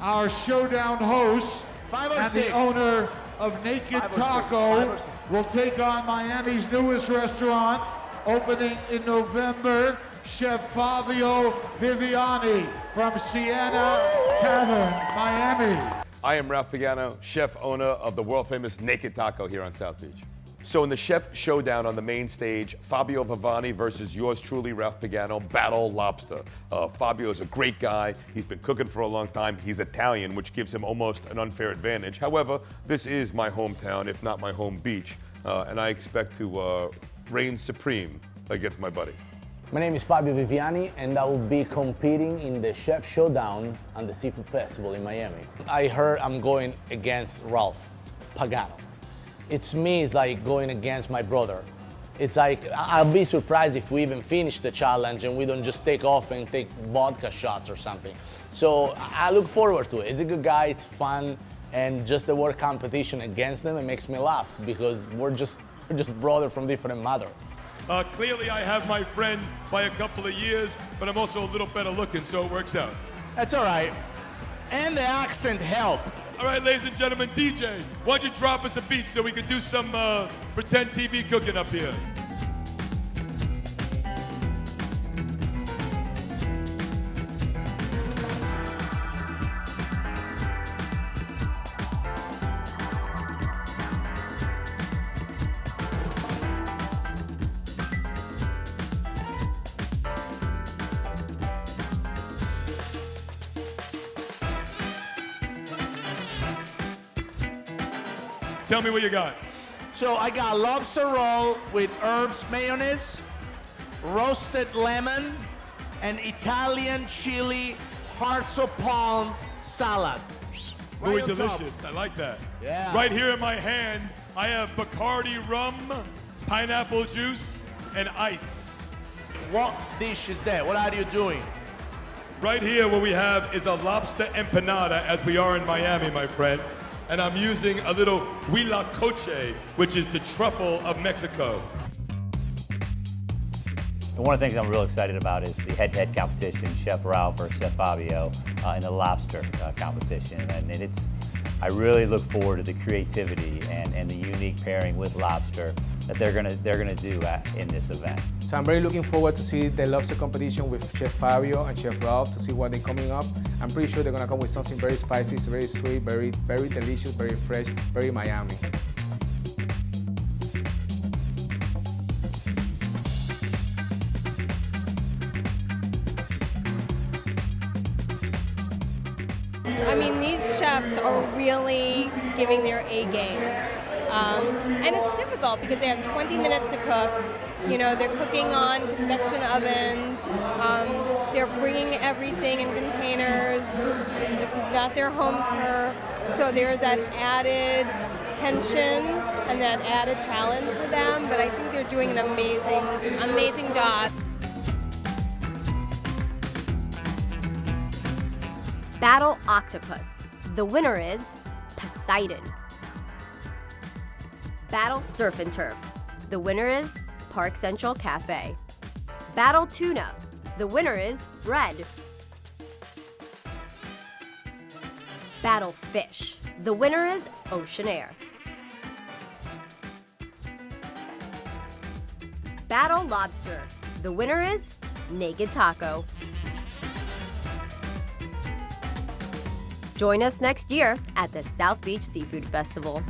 our Showdown host and the owner of Naked Taco will take on Miami's newest restaurant, opening in November, Chef Fabio Viviani from Sienna Tavern, Miami. I am Ralph Pagano, chef owner of the world-famous Naked Taco here on South Beach. So in the Chef Showdown on the main stage, Fabio Viviani versus yours truly, Ralph Pagano, battle Lobster. Fabio is a great guy. He's been cooking for a long time. He's Italian, which gives him almost an unfair advantage. However, this is my hometown, if not my home beach, and I expect to reign supreme against my buddy. My name is Fabio Viviani, and I will be competing in the Chef Showdown on the Seafood Festival in Miami. I heard I'm going against Ralph Pagano. It's me, it's like going against my brother. It's like, I'll be surprised if we even finish the challenge and we don't just take off and take vodka shots or something. So I look forward to it. He's a good guy, it's fun, and just the word competition against them, it makes me laugh because we're just brothers from different mother. Clearly I have my friend by a couple of years, but I'm also a little better looking, so it works out. That's all right. And the accent help. All right, ladies and gentlemen, DJ, why don't you drop us a beat so we can do some pretend TV cooking up here? Tell me what you got. So I got lobster roll with herbs mayonnaise, roasted lemon, and Italian chili hearts of palm salad. Very delicious. I like that. Yeah. Right here in my hand, I have Bacardi rum, pineapple juice, and ice. What dish is that? What are you doing? Right here, what we have is a lobster empanada, as we are in Miami, my friend. And I'm using a little huitlacoche, which is the truffle of Mexico. And one of the things I'm real excited about is the head-to-head competition, Chef Ralph versus Chef Fabio in the lobster competition. And I really look forward to the creativity and the unique pairing with lobster that they're gonna do in this event. So I'm very looking forward to see the lobster competition with Chef Fabio and Chef Ralph to see what they're coming up. I'm pretty sure they're gonna come with something very spicy, very sweet, very delicious, very fresh, very Miami. I mean, these chefs are really giving their A game. And it's difficult because they have 20 minutes to cook. You know, they're cooking on convection ovens. They're bringing everything in containers. This is not their home turf. So there's that added tension and that added challenge for them. But I think they're doing an amazing job. Battle Octopus. The winner is Poseidon. Battle Surf and Turf. The winner is Park Central Cafe. Battle Tuna. The winner is Red. Battle Fish. The winner is Ocean Air. Battle Lobster. The winner is Naked Taco. Join us next year at the South Beach Seafood Festival.